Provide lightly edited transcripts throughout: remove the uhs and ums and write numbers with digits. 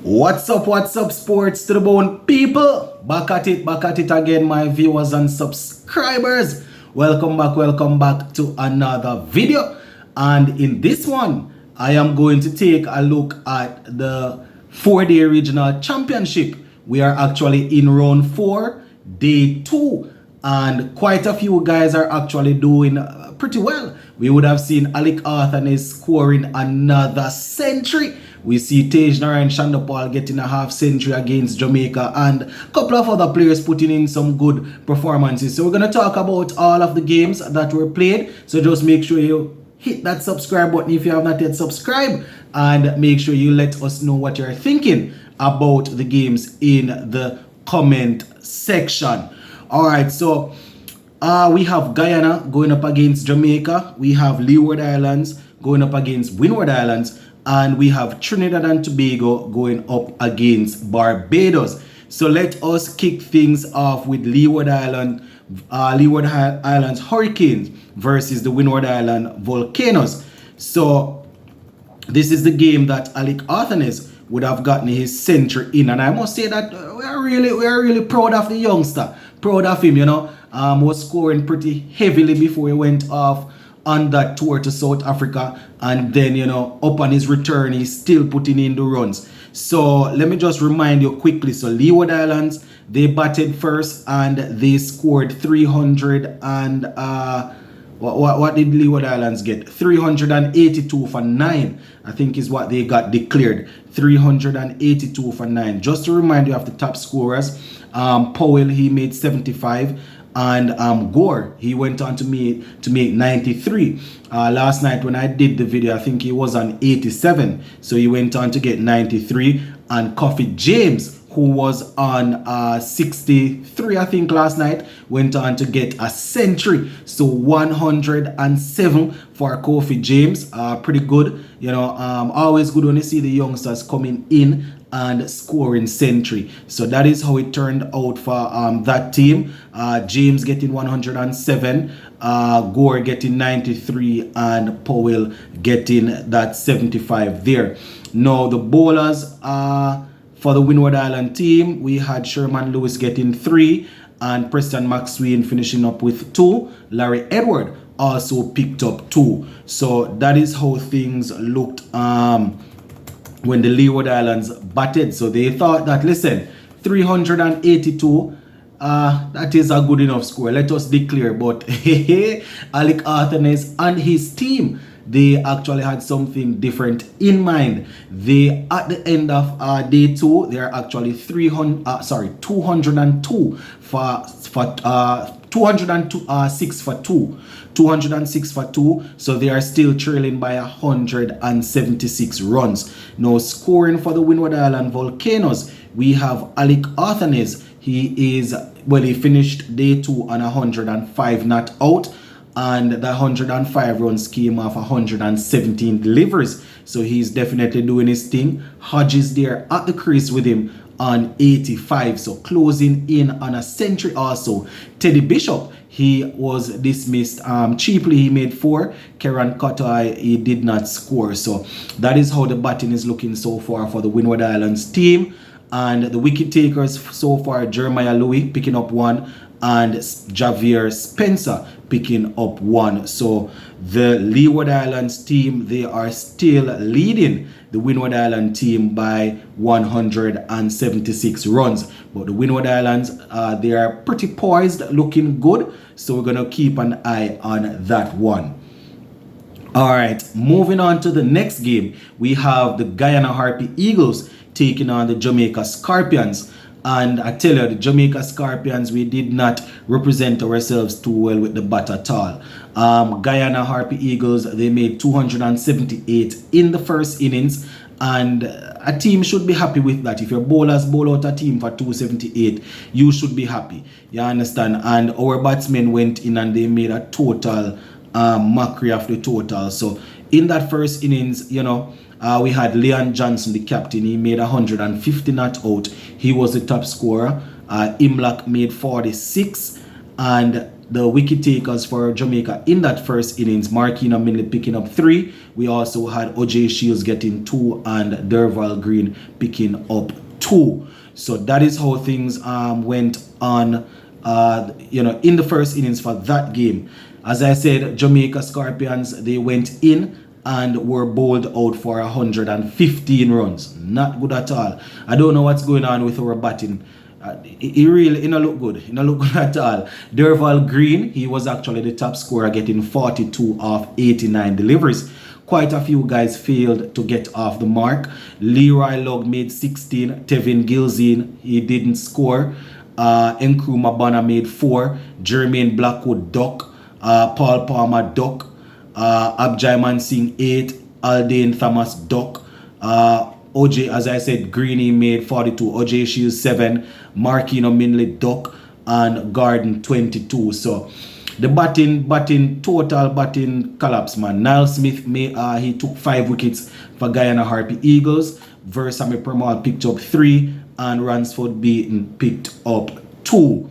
What's up, sports to the bone people? Back at it again, my viewers and subscribers. Welcome back to another video. And in this one, I am going to take a look at the 4-day regional championship. We are actually in round 4, day 2. And quite a few guys are actually doing pretty well. We would have seen Alec Arthur scoring another century. We see Tejnar and Shandopal getting a half century against Jamaica, and a couple of other players putting in some good performances. So we're going to talk about all of the games that were played. So just make sure you hit that subscribe button if you have not yet subscribed, and make sure you let us know what you're thinking about the games in the comment section. Alright, so we have Guyana going up against Jamaica. We have Leeward Islands going up against Windward Islands. And we have Trinidad and Tobago going up against Barbados. So let us kick things off with Leeward Islands Hurricanes versus the Windward Island Volcanoes. So this is the game that Alec Arthur would have gotten his century in, and I must say that we are really proud of the youngster. Proud of him, was scoring pretty heavily before he went off on that tour to South Africa, and then up on his return he's still putting in the runs. So let me just remind you quickly. So Leeward Islands, they batted first and they scored 300 and what did Leeward Islands get? 382 for 9, I think is what they got declared. 382 for 9. Just to remind you of the top scorers, Powell, he made 75. And Gore, he went on to make 93. Last night when I did the video, I think he was on 87. So he went on to get 93. And Coffee James, who was on 63, I think last night, went on to get a century. So 107 for Coffee James. Pretty good. Always good when you see the youngsters coming in and scoring century. So that is how it turned out for that team. James getting 107, Gore getting 93, and Powell getting that 75 there. Now the bowlers for the Windward Island team, we had Sherman Lewis getting 3 and Preston McSween finishing up with 2. Larry Edward also picked up 2. So that is how things looked when the Leeward Islands batted. So they thought that, listen, 382, that is a good enough score. Let us declare. But Alec Arthur and his team, they actually had something different in mind. They, at the end of day 2, they are actually 202 for 206 for 2. 206 for 2. So they are still trailing by 176 runs. Now scoring for the Windward Island Volcanoes, we have Alec Arthur. He finished day 2 on 105 not out. And the 105 runs came off 117 deliveries. So he's definitely doing his thing. Hodges there at the crease with him on 85. So closing in on a century also. Teddy Bishop, he was dismissed cheaply. He made 4. Kieran Cotter, he did not score. So that is how the batting is looking so far for the Windward Islands team. And the wicket takers so far, Jeremiah Louis picking up 1 and Javier Spencer picking up 1. So the Leeward Islands team, they are still leading the Windward Island team by 176 runs. But the Windward Islands, they are pretty poised, looking good. So we're going to keep an eye on that one. Alright, moving on to the next game. We have the Guyana Harpy Eagles taking on the Jamaica Scorpions. And I tell you, the Jamaica Scorpions, we did not represent ourselves too well with the bat at all. Guyana Harpy Eagles, they made 278 in the first innings. And a team should be happy with that. If your bowlers bowl out a team for 278, you should be happy. You understand? And our batsmen went in and they made a total mockery of the total. So in that first innings, we had Leon Johnson, the captain. He made 150 not out. He was the top scorer. Imlak made 46. And the wicket takers for Jamaica in that first innings. Marquino Minley picking up 3. We also had OJ Shields getting 2 and Derval Green picking up 2. So that is how things went on, in the first innings for that game. As I said, Jamaica Scorpions, they went in and were bowled out for 115 runs. Not good at all. I don't know what's going on with our batting. He really not look good. He not look good at all. Derval Green, he was actually the top scorer, getting 42 off 89 deliveries. Quite a few guys failed to get off the mark. Leroy Lugg made 16. Tevin Gilzine, he didn't score. Nkrumah Bonner made 4. Jermaine Blackwood duck. Paul Palmer duck. Abjaiman Singh 8. Aldane Thomas duck. OJ, as I said, Greeny made 42. OJ Shields 7. Marquino Minley duck. And Garden 22. So the total batting collapse, man. Niall Smith, he took 5 wickets for Guyana Harpy Eagles. Versamy Permaul picked up 3. And Ransford Beaton picked up 2.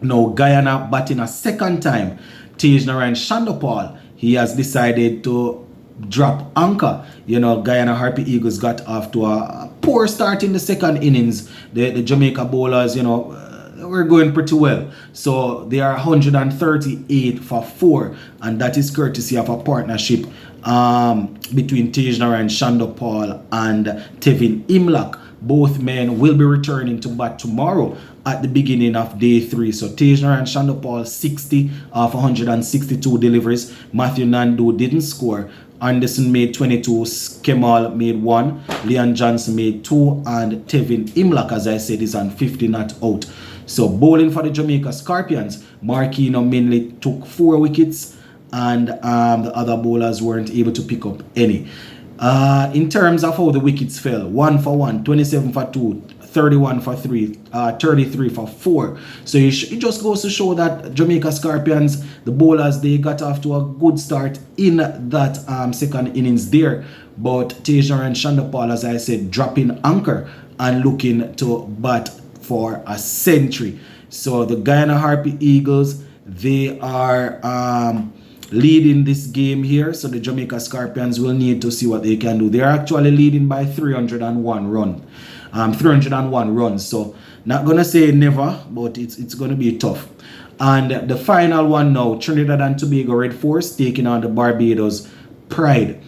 Now Guyana batting a second time. Tejnarayan Shandopal, he has decided to drop anchor. Guyana Harpy Eagles got off to a poor start in the second innings. The Jamaica bowlers, were going pretty well. So they are 138 for 4, and that is courtesy of a partnership between Tejnarayan Shandopal and Tevin Imlach. Both men will be returning to bat tomorrow at the beginning of day 3. So Tejnarayan Shandopal 60 of 162 deliveries. Matthew Nandu didn't score. Anderson made 22, Kemal made 1, Leon Johnson made 2, and Tevin Imlach, as I said, is on 50 not out. So bowling for the Jamaica Scorpions, Marquino Minley took 4 wickets, and the other bowlers weren't able to pick up any. In terms of how the wickets fell, 1 for 1, 27 for 2, 31 for 3, 33 for 4. So it just goes to show that Jamaica Scorpions, the bowlers, they got off to a good start in that second innings there. But Tejnarayan Shandopal, as I said, dropping anchor and looking to bat for a century. So the Guyana Harpy Eagles, they are leading this game here. So the Jamaica Scorpions will need to see what they can do. They're actually leading by 301 runs. So not gonna say never, but it's gonna be tough. And the final one now, Trinidad and Tobago Red Force taking on the Barbados Pride.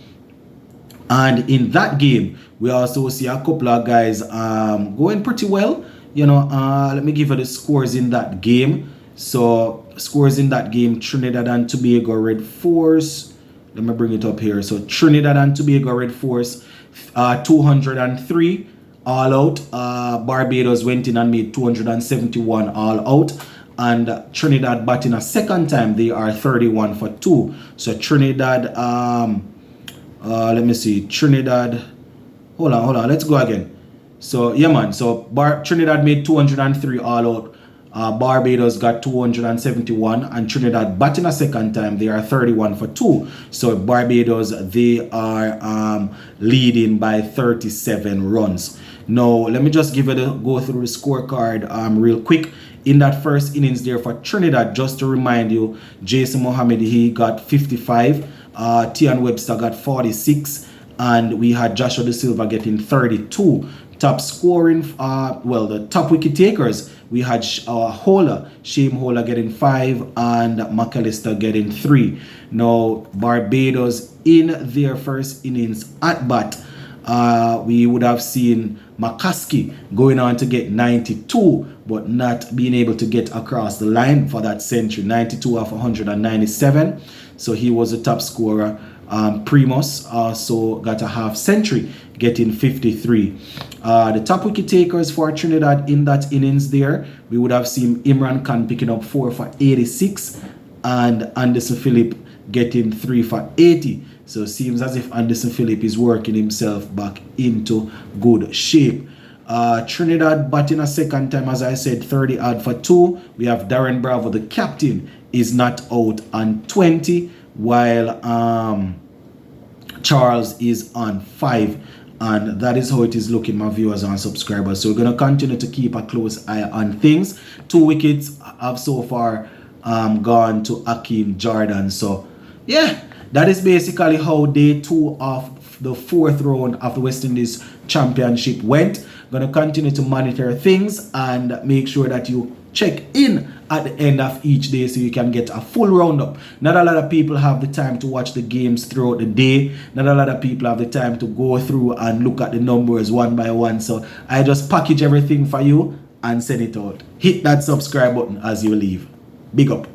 And in that game, we also see a couple of guys going pretty well. Let me give you the scores in that game. So scores in that game, Trinidad and Tobago Red Force. Let me bring it up here. So Trinidad and Tobago Red Force, 203 all out. Barbados went in and made 271 all out. And Trinidad batting a second time, they are 31 for 2. So Trinidad, let me see. Trinidad, hold on, let's go again. So yeah, man. So Trinidad made 203 all out. Barbados got 271, and Trinidad batting a second time, they are 31 for 2. So Barbados, they are leading by 37 runs. Now let me just go through the scorecard real quick. In that first innings there for Trinidad, just to remind you, Jason Mohammed, he got 55, Tian Webster got 46, and we had Joshua De Silva getting 32. Top scoring, the top wicket takers, we had Shame Hola getting 5 and McAllister getting 3. Now Barbados, in their first innings at bat, we would have seen McCaskey going on to get 92, but not being able to get across the line for that century. 92 off 197, so he was the top scorer. Primus also got a half century, getting 53. The top wicket takers for Trinidad in that innings there, we would have seen Imran Khan picking up 4 for 86 and Anderson Phillip getting 3 for 80. So it seems as if Anderson Phillip is working himself back into good shape. Trinidad batting a second time, as I said, 30 odd for 2. We have Darren Bravo, the captain, is not out on 20, while Charles is on 5. And that is how it is looking, my viewers and subscribers. So we're going to continue to keep a close eye on things. 2 wickets have so far gone to Hakeem Jordan. So yeah, that is basically how day 2 of the 4th round of the West Indies Championship went. Gonna continue to monitor things and make sure that you check in at the end of each day so you can get a full roundup. Not a lot of people have the time to watch the games throughout the day. Not a lot of people have the time to go through and look at the numbers one by one. So I just package everything for you and send it out. Hit that subscribe button as you leave. Big up.